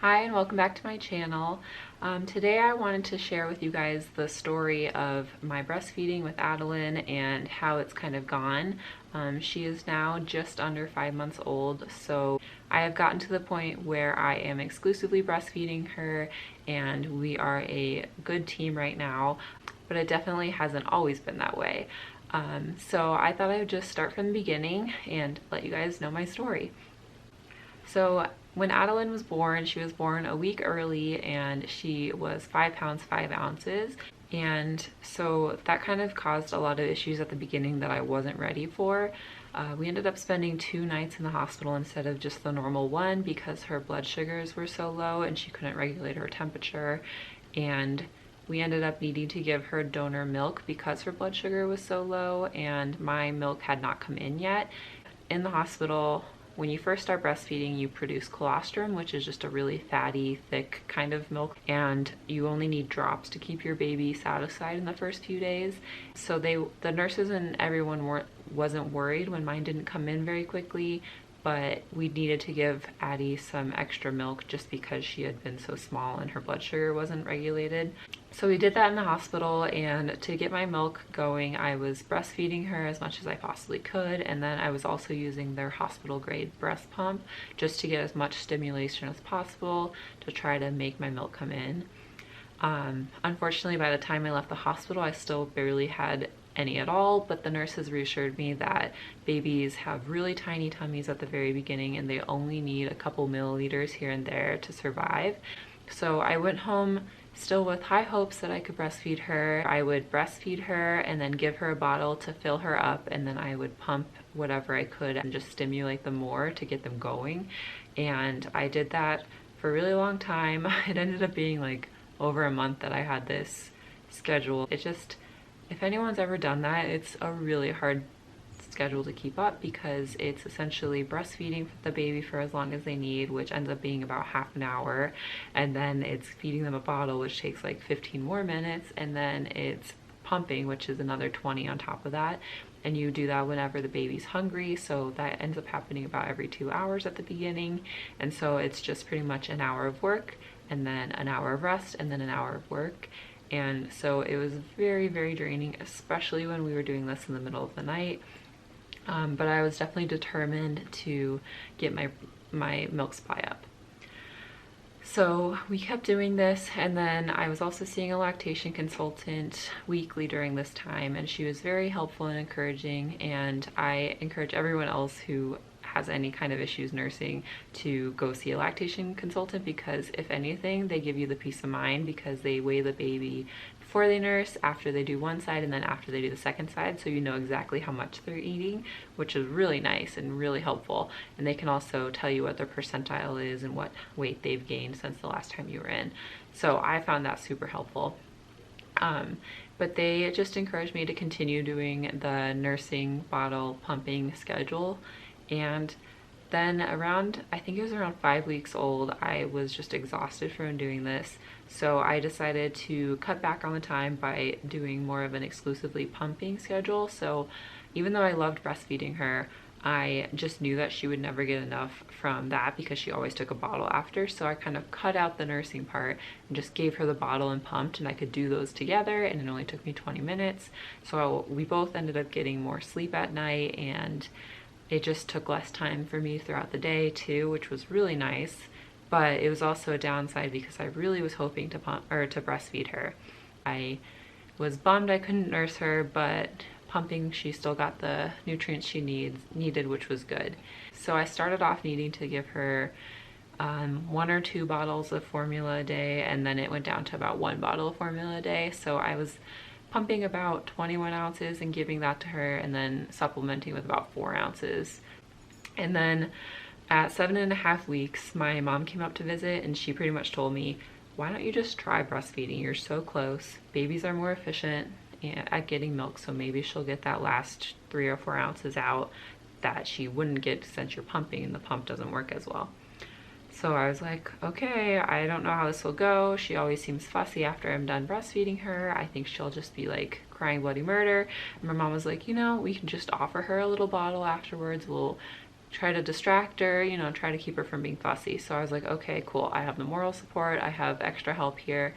Hi and welcome back to my channel. Today I wanted to share with you guys the story of my breastfeeding with Adeline and how it's kind of gone. She is now just under 5 months old, so I have gotten to the point where I am exclusively breastfeeding her and we are a good team right now, but it definitely hasn't always been that way. So I thought I would just start from the beginning and let you guys know my story. So when Adeline was born, she was born a week early and she was 5 pounds 5 ounces. And so that kind of caused a lot of issues at the beginning that I wasn't ready for. We ended up spending 2 nights in the hospital instead of just the normal one because her blood sugars were so low and she couldn't regulate her temperature. And we ended up needing to give her donor milk because her blood sugar was so low and my milk had not come in yet. In the hospital, when you first start breastfeeding, you produce colostrum, which is just a really fatty, thick kind of milk, and you only need drops to keep your baby satisfied in the first few days. So the nurses and everyone wasn't worried when mine didn't come in very quickly, but we needed to give Addie some extra milk just because she had been so small and her blood sugar wasn't regulated. So we did that in the hospital, and to get my milk going, I was breastfeeding her as much as I possibly could, and then I was also using their hospital grade breast pump just to get as much stimulation as possible to try to make my milk come in. Unfortunately, by the time I left the hospital, I still barely had any at all, but the nurses reassured me that babies have really tiny tummies at the very beginning and they only need a couple milliliters here and there to survive. So I went home still with high hopes that I could breastfeed her. I would breastfeed her and then give her a bottle to fill her up, and then I would pump whatever I could and just stimulate them more to get them going. And I did that for a really long time. It ended up being like over a month that I had this schedule. It just, if anyone's ever done that, it's a really hard schedule to keep up because it's essentially breastfeeding the baby for as long as they need, which ends up being about half an hour, and then it's feeding them a bottle, which takes like 15 more minutes, and then it's pumping, which is another 20 on top of that. And you do that whenever the baby's hungry, so that ends up happening about every 2 hours at the beginning. And so it's just pretty much an hour of work and then an hour of rest and then an hour of work. And so it was very, very draining, especially when we were doing this in the middle of the night. But I was definitely determined to get my milk supply up. So we kept doing this, and then I was also seeing a lactation consultant weekly during this time, and she was very helpful and encouraging, and I encourage everyone else who has any kind of issues nursing to go see a lactation consultant, because if anything, they give you the peace of mind because they weigh the baby before they nurse, after they do one side, and then after they do the second side, so you know exactly how much they're eating, which is really nice and really helpful. And they can also tell you what their percentile is and what weight they've gained since the last time you were in. So I found that super helpful. But they just encouraged me to continue doing the nursing bottle pumping schedule. And then I think it was around 5 weeks old, I was just exhausted from doing this. So I decided to cut back on the time by doing more of an exclusively pumping schedule. So even though I loved breastfeeding her, I just knew that she would never get enough from that because she always took a bottle after. So I kind of cut out the nursing part and just gave her the bottle and pumped, and I could do those together, and it only took me 20 minutes. So we both ended up getting more sleep at night, and it just took less time for me throughout the day too, which was really nice. But it was also a downside because I really was hoping to breastfeed her. I was bummed I couldn't nurse her, but pumping, she still got the nutrients she needed, which was good. So I started off needing to give her 1 or 2 bottles of formula a day, and then it went down to about 1 bottle of formula a day. So I was pumping about 21 ounces and giving that to her, and then supplementing with about 4 ounces. And then at 7.5 weeks, my mom came up to visit, and she pretty much told me, why don't you just try breastfeeding? You're so close. Babies are more efficient at getting milk, so maybe she'll get that last 3 or 4 ounces out that she wouldn't get since you're pumping and the pump doesn't work as well. So I was like, okay, I don't know how this will go. She always seems fussy after I'm done breastfeeding her. I think she'll just be like crying bloody murder. And my mom was like, you know, we can just offer her a little bottle afterwards. We'll try to distract her, you know, try to keep her from being fussy. So I was like, okay, cool. I have the moral support. I have extra help here.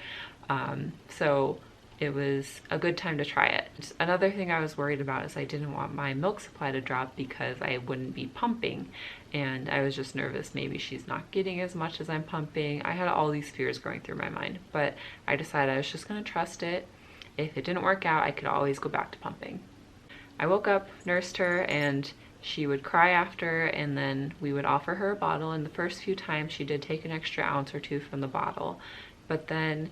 So it was a good time to try it. Another thing I was worried about is I didn't want my milk supply to drop because I wouldn't be pumping. And I was just nervous maybe she's not getting as much as I'm pumping. I had all these fears going through my mind, but I decided I was just gonna trust it. If it didn't work out, I could always go back to pumping. I woke up, nursed her, and she would cry after, and then we would offer her a bottle. And the first few times she did take an extra ounce or two from the bottle, but then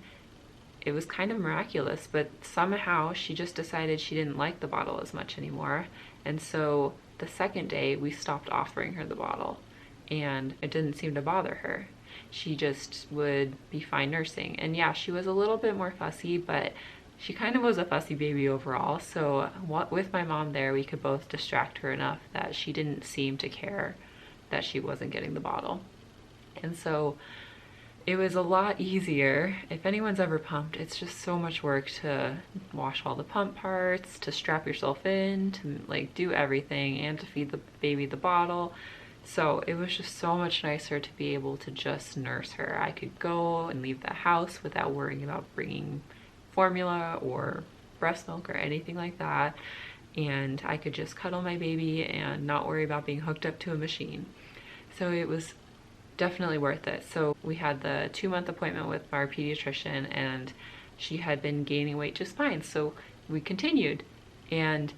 it was kind of miraculous, but somehow she just decided she didn't like the bottle as much anymore. And so the second day we stopped offering her the bottle, and it didn't seem to bother her. She just would be fine nursing. And yeah, she was a little bit more fussy, but she kind of was a fussy baby overall. So with my mom there, we could both distract her enough that she didn't seem to care that she wasn't getting the bottle. And so it was a lot easier. If anyone's ever pumped, it's just so much work to wash all the pump parts, to strap yourself in, to like do everything, and to feed the baby the bottle. So it was just so much nicer to be able to just nurse her. I could go and leave the house without worrying about bringing formula or breast milk or anything like that. And I could just cuddle my baby and not worry about being hooked up to a machine. So it was definitely worth it. So we had the 2-month appointment with our pediatrician, and she had been gaining weight just fine. So we continued, and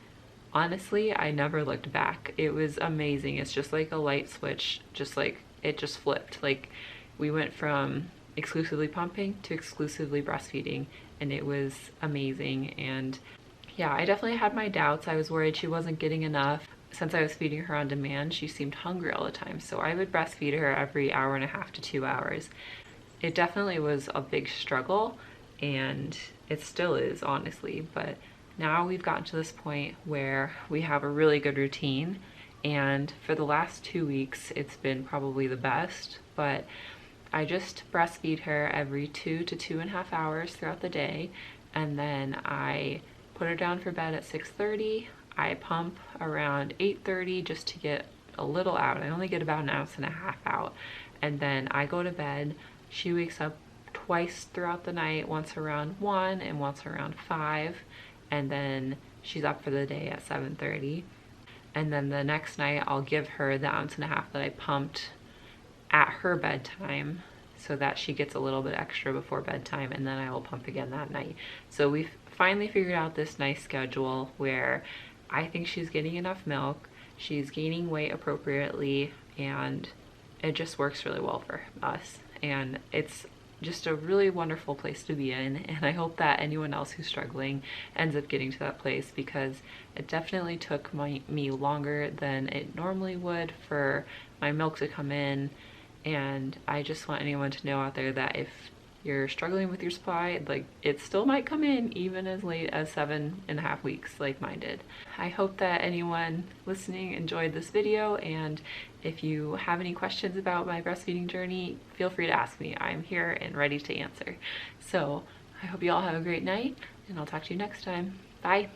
honestly, I never looked back. It was amazing. It's just like a light switch, just like it just flipped. Like we went from exclusively pumping to exclusively breastfeeding, and it was amazing. And yeah, I definitely had my doubts. I was worried she wasn't getting enough. Since I was feeding her on demand, she seemed hungry all the time. So I would breastfeed her every 1.5 to 2 hours. It definitely was a big struggle, and it still is, honestly. But now we've gotten to this point where we have a really good routine. And for the last 2 weeks, it's been probably the best. But I just breastfeed her every 2 to 2.5 hours throughout the day. And then I put her down for bed at 6:30. I pump around 8:30 just to get a little out. I only get about 1.5 ounces out. And then I go to bed. She wakes up twice throughout the night, once around 1 and once around 5. And then she's up for the day at 7:30. And then the next night I'll give her the 1.5 ounces that I pumped at her bedtime, so that she gets a little bit extra before bedtime, and then I will pump again that night. So we've finally figured out this nice schedule where I think she's getting enough milk, she's gaining weight appropriately, and it just works really well for us. And it's just a really wonderful place to be in, and I hope that anyone else who's struggling ends up getting to that place, because it definitely took me longer than it normally would for my milk to come in. And I just want anyone to know out there that if you're struggling with your supply, like, it still might come in even as late as 7.5 weeks like mine did. I hope that anyone listening enjoyed this video, and if you have any questions about my breastfeeding journey, feel free to ask me. I'm here and ready to answer. So I hope you all have a great night, and I'll talk to you next time. Bye.